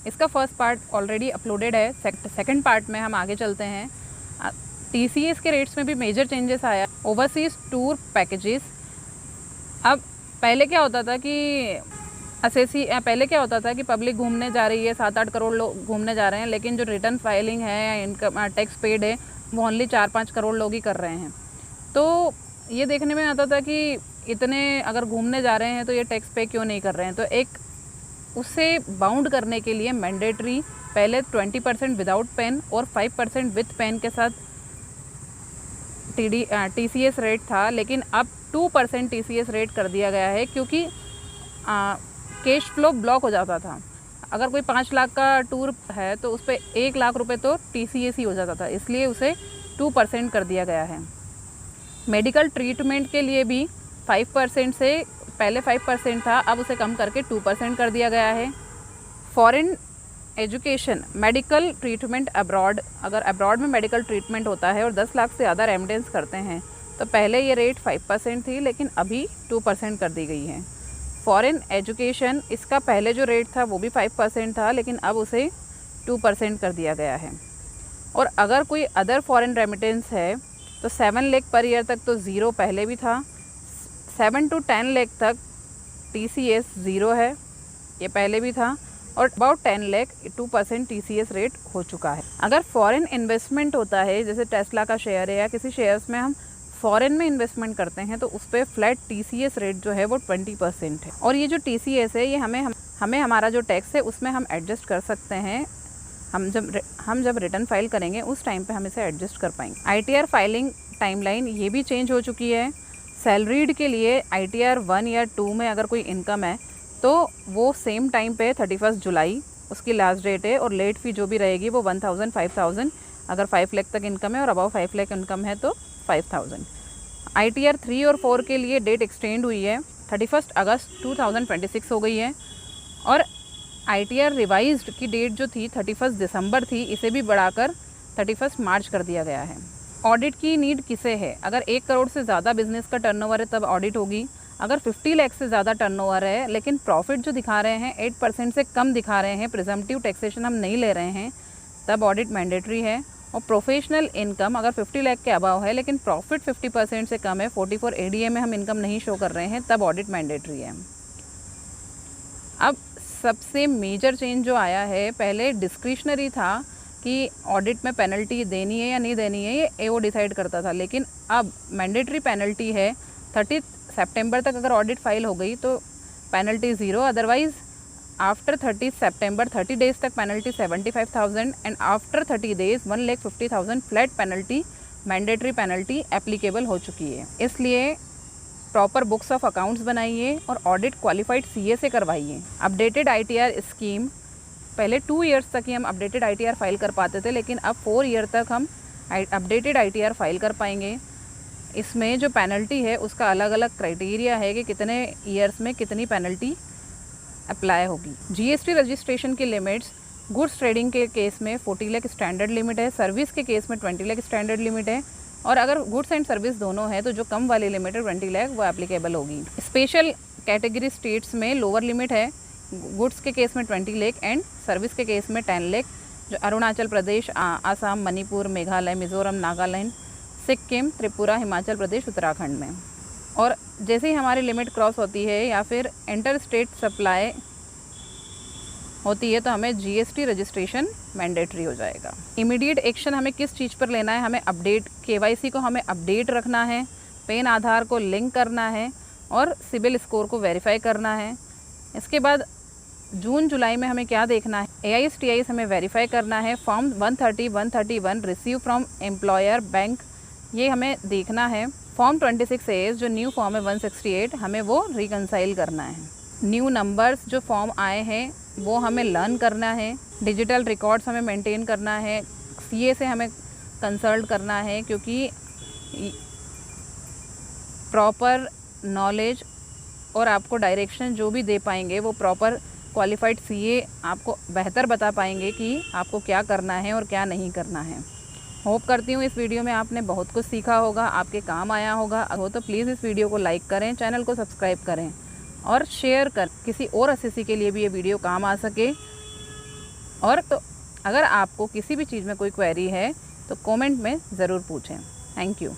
इसका first part already uploaded है। Second part में हम आगे चलते हैं। TCS के रेट्स में भी मेजर चेंजेस आया। ओवरसीज़ टूर पैकेजेस, अब पहले क्या होता था कि पब्लिक घूमने जा रही है, 7-8 करोड़ लोग घूमने जा रहे हैं, लेकिन जो रिटर्न फाइलिंग है या इनकम टैक्स पेड है वो ओनली 4-5 करोड़ लोग ही कर रहे हैं। तो ये देखने में आता था कि इतने अगर घूमने जा रहे हैं तो ये टैक्स पे क्यों नहीं कर रहे हैं। तो एक उससे बाउंड करने के लिए मैंडेटरी पहले 20% विदाउट पेन और 5% विथ पेन के साथ TCS रेट था, लेकिन अब 2% TCS रेट कर दिया गया है, क्योंकि कैश फ्लो ब्लॉक हो जाता था। अगर कोई 5 लाख का टूर है तो उस पर 1 लाख रुपए तो TCS ही हो जाता था, इसलिए उसे 2% कर दिया गया है। मेडिकल ट्रीटमेंट के लिए भी 5% से पहले 5% था, अब उसे कम करके 2% कर दिया गया है। Foreign education medical treatment abroad, अगर अब्रॉड में मेडिकल ट्रीटमेंट होता है और 10 लाख से ज़्यादा रेमिटेंस करते हैं तो पहले ये रेट 5% थी, लेकिन अभी 2% कर दी गई है। फॉरेन एजुकेशन, इसका पहले जो रेट था वो भी 5% था, लेकिन अब उसे 2% कर दिया गया है। और अगर कोई अदर फॉरेन रेमिटेंस है तो 7 लाख पर ईयर तक तो ज़ीरो पहले भी था, 7 to 10 लाख तक TCS ज़ीरो है, ये पहले भी था, और अबाउट 10 लाख 2% TCS रेट हो चुका है। अगर फॉरेन इन्वेस्टमेंट होता है, जैसे टेस्ला का शेयर है या किसी शेयर्स में हम फॉरेन में इन्वेस्टमेंट करते हैं, तो उस पर फ्लैट TCS रेट जो है वो 20% है। और ये जो TCS है ये हमें हमारा जो टैक्स है उसमें हम एडजस्ट कर सकते हैं। हम जब रिटर्न फाइल करेंगे उस टाइम पे हम इसे एडजस्ट कर पाएंगे। ITR फाइलिंग टाइमलाइन ये भी चेंज हो चुकी है। सैलरीड के लिए ITR 1 या 2 में अगर कोई इनकम है तो वो सेम टाइम पे 31 जुलाई उसकी लास्ट डेट है, और लेट फी जो भी रहेगी वो 1000, 5000, अगर 5 लाख तक इनकम है और अबाव 5 लाख इनकम है तो 5000। ITR 3 और 4 के लिए डेट एक्सटेंड हुई है, 31 अगस्त 2026 हो गई है, और ITR रिवाइज्ड की डेट जो थी 31 दिसंबर थी, इसे भी बढ़ाकर 31 मार्च कर दिया गया है। ऑडिट की नीड किसे है? अगर 1 करोड़ से ज़्यादा बिजनेस का टर्नओवर है तब ऑडिट होगी। अगर 50 लाख से ज़्यादा टर्नओवर है लेकिन प्रॉफिट जो दिखा रहे हैं 8% से कम दिखा रहे हैं, प्रिजम्पटिव टैक्सेशन हम नहीं ले रहे हैं, तब ऑडिट मैंडेटरी है। और प्रोफेशनल इनकम अगर 50 लाख के अबाव है लेकिन प्रॉफिट 50% से कम है, 44 ADA में हम इनकम नहीं शो कर रहे हैं, तब ऑडिट मैंडेटरी है। अब सबसे मेजर चेंज जो आया है, पहले डिस्क्रिशनरी था कि ऑडिट में पेनल्टी देनी है या नहीं देनी है, ये AO डिसाइड करता था, लेकिन अब मैंडेटरी पेनल्टी है। 30 सितंबर तक अगर ऑडिट फाइल हो गई तो पेनल्टी ज़ीरो, अदरवाइज आफ्टर 30 सितंबर 30 डेज तक penalty 75,000 and after 30 days 1,50,000 flat penalty, mandatory penalty applicable हो चुकी है। इसलिए प्रॉपर बुक्स ऑफ अकाउंट्स बनाइए और ऑडिट क्वालिफाइड CA से करवाइए। अपडेटेड ITR स्कीम, पहले 2 ईयर्स तक ही हम अपडेटेड ITR फाइल कर पाते थे, लेकिन अब 4 ईयर तक हम अपडेटेड ITR फाइल कर पाएंगे। इसमें जो पेनल्टी है उसका अलग अलग क्राइटेरिया है कि कितने ईयर्स में कितनी पेनल्टी अप्लाई होगी। GST रजिस्ट्रेशन की लिमिट्स, गुड्स ट्रेडिंग के केस में 40 लाख स्टैंडर्ड लिमिट है, सर्विस के केस में 20 लाख स्टैंडर्ड लिमिट है, और अगर गुड्स एंड सर्विस दोनों है तो जो कम वाली लिमिट है 20 लाख वो एप्लीकेबल होगी। स्पेशल कैटेगरी स्टेट्स में लोअर लिमिट है, गुड्स के केस में 20 लाख एंड सर्विस के केस में 10 लाख, जो अरुणाचल प्रदेश, आसाम, मणिपुर, मेघालय, मिजोरम, नागालैंड, सिक्किम, त्रिपुरा, हिमाचल प्रदेश, उत्तराखंड में। और जैसे ही हमारी लिमिट क्रॉस होती है या फिर इंटर स्टेट सप्लाई होती है तो हमें GST रजिस्ट्रेशन मैंडेटरी हो जाएगा। इमीडिएट एक्शन हमें किस चीज़ पर लेना है? हमें अपडेट KYC को हमें अपडेट रखना है, पैन आधार को लिंक करना है और सिबिल स्कोर को वेरीफाई करना है। इसके बाद जून जुलाई में हमें क्या देखना है? AIS TIS हमें वेरीफाई करना है। Form 130, 131 receive from employer bank, ये हमें देखना है। फॉर्म 26A जो न्यू फॉर्म है 168, हमें वो रिकंसाइल करना है। न्यू नंबर्स जो फॉर्म आए हैं वो हमें लर्न करना है। डिजिटल रिकॉर्ड्स हमें मेंटेन करना है। CA से हमें कंसल्ट करना है, क्योंकि प्रॉपर नॉलेज और आपको डायरेक्शन जो भी दे पाएंगे वो प्रॉपर क्वालिफाइड CA आपको बेहतर बता पाएंगे कि आपको क्या करना है और क्या नहीं करना है। होप करती हूँ इस वीडियो में आपने बहुत कुछ सीखा होगा, आपके काम आया होगा। हो तो प्लीज़ इस वीडियो को लाइक करें, चैनल को सब्सक्राइब करें और शेयर कर, किसी और SSC के लिए भी ये वीडियो काम आ सके। और तो अगर आपको किसी भी चीज़ में कोई क्वेरी है तो कमेंट में ज़रूर पूछें। Thank you.